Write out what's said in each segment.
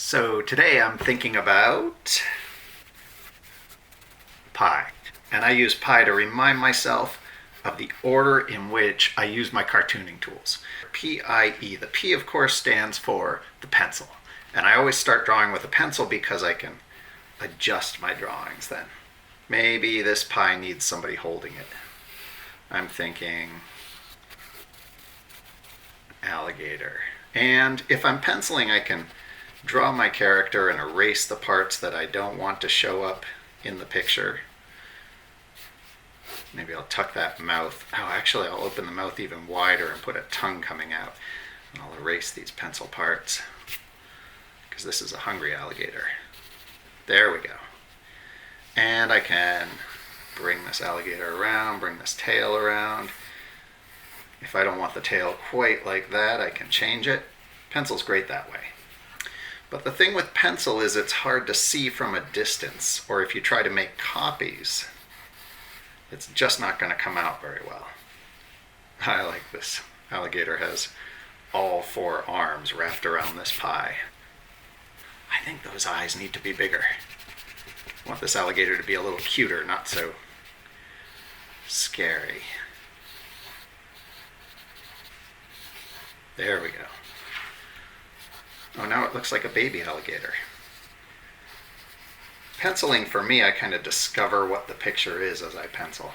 So today I'm thinking about Pi. And I use Pi to remind myself of the order in which I use my cartooning tools. P-I-E. The P, of course, stands for the pencil. And I always start drawing with a pencil because I can adjust my drawings then. Maybe this Pi needs somebody holding it. I'm thinking alligator. And if I'm penciling, I can draw my character and erase the parts that I don't want to show up in the picture. Maybe I'll tuck that mouth. Oh, actually, I'll open the mouth even wider and put a tongue coming out. And I'll erase these pencil parts because this is a hungry alligator. There we go. And I can bring this alligator around, bring this tail around. If I don't want the tail quite like that, I can change it. Pencil's great that way. But the thing with pencil is it's hard to see from a distance, or if you try to make copies, it's just not going to come out very well. I like this. Alligator has all four arms wrapped around this Pi. I think those eyes need to be bigger. I want this alligator to be a little cuter, not so scary. There we go. Oh, now it looks like a baby alligator. Penciling, for me, I kind of discover what the picture is as I pencil.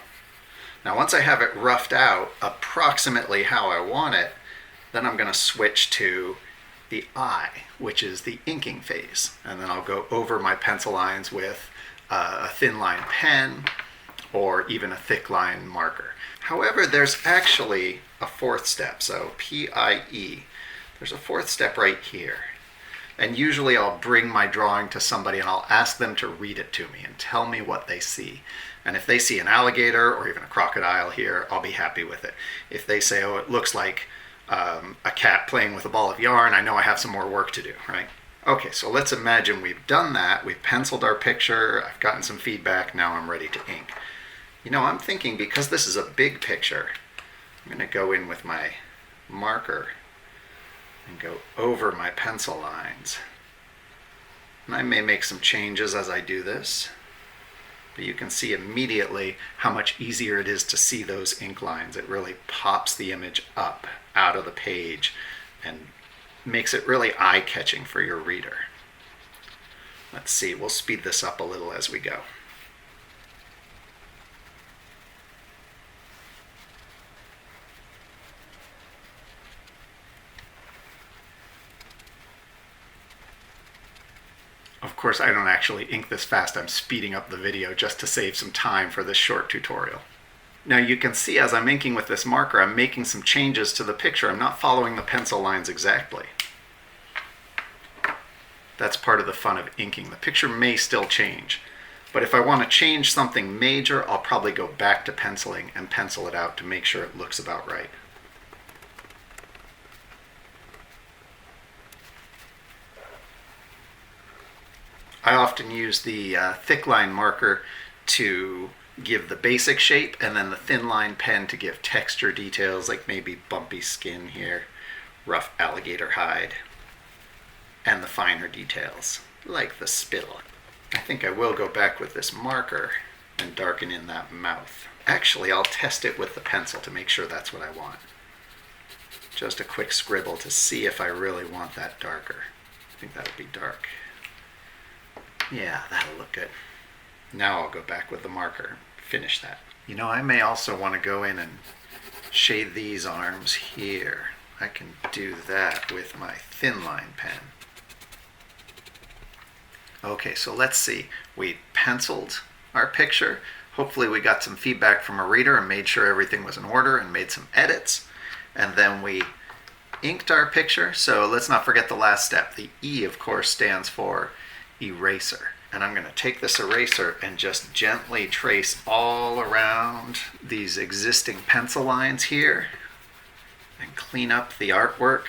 Now, once I have it roughed out approximately how I want it, then I'm going to switch to the eye, which is the inking phase. And then I'll go over my pencil lines with a thin line pen or even a thick line marker. However, there's actually a fourth step, so P-I-E. There's a fourth step right here. And usually I'll bring my drawing to somebody and I'll ask them to read it to me and tell me what they see. And if they see an alligator or even a crocodile here, I'll be happy with it. If they say, oh, it looks like a cat playing with a ball of yarn, I know I have some more work to do, right? Okay, so let's imagine we've done that. We've penciled our picture. I've gotten some feedback. Now I'm ready to ink. You know, I'm thinking because this is a big picture, I'm going to go in with my marker and go over my pencil lines. And I may make some changes as I do this, but you can see immediately how much easier it is to see those ink lines. It really pops the image up out of the page and makes it really eye-catching for your reader. Let's see, we'll speed this up a little as we go. Of course, I don't actually ink this fast. I'm speeding up the video just to save some time for this short tutorial. Now you can see as I'm inking with this marker, I'm making some changes to the picture. I'm not following the pencil lines exactly. That's part of the fun of inking. The picture may still change, but if I want to change something major, I'll probably go back to penciling and pencil it out to make sure it looks about right. I often use the thick line marker to give the basic shape, and then the thin line pen to give texture details, like maybe bumpy skin here, rough alligator hide, and the finer details, like the spittle. I think I will go back with this marker and darken in that mouth. Actually, I'll test it with the pencil to make sure that's what I want. Just a quick scribble to see if I really want that darker. I think that'll be dark. Yeah, that'll look good. Now I'll go back with the marker, finish that. You know, I may also want to go in and shade these arms here. I can do that with my thin line pen. Okay, so let's see. We penciled our picture. Hopefully we got some feedback from a reader and made sure everything was in order and made some edits. And then we inked our picture. So let's not forget the last step. The E, of course, stands for eraser. And I'm going to take this eraser and just gently trace all around these existing pencil lines here and clean up the artwork.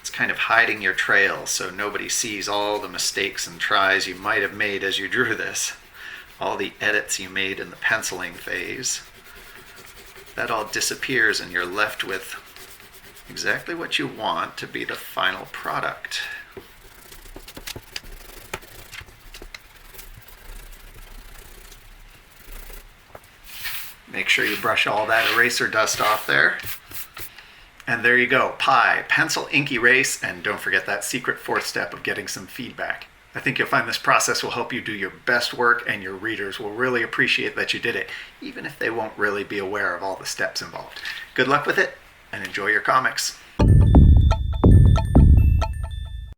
It's kind of hiding your trail so nobody sees all the mistakes and tries you might have made as you drew this. All the edits you made in the penciling phase. That all disappears and you're left with exactly what you want to be the final product. Make sure you brush all that eraser dust off there. And there you go, P.I.E, pencil ink erase, and don't forget that secret fourth step of getting some feedback. I think you'll find this process will help you do your best work, and your readers will really appreciate that you did it, even if they won't really be aware of all the steps involved. Good luck with it, and enjoy your comics.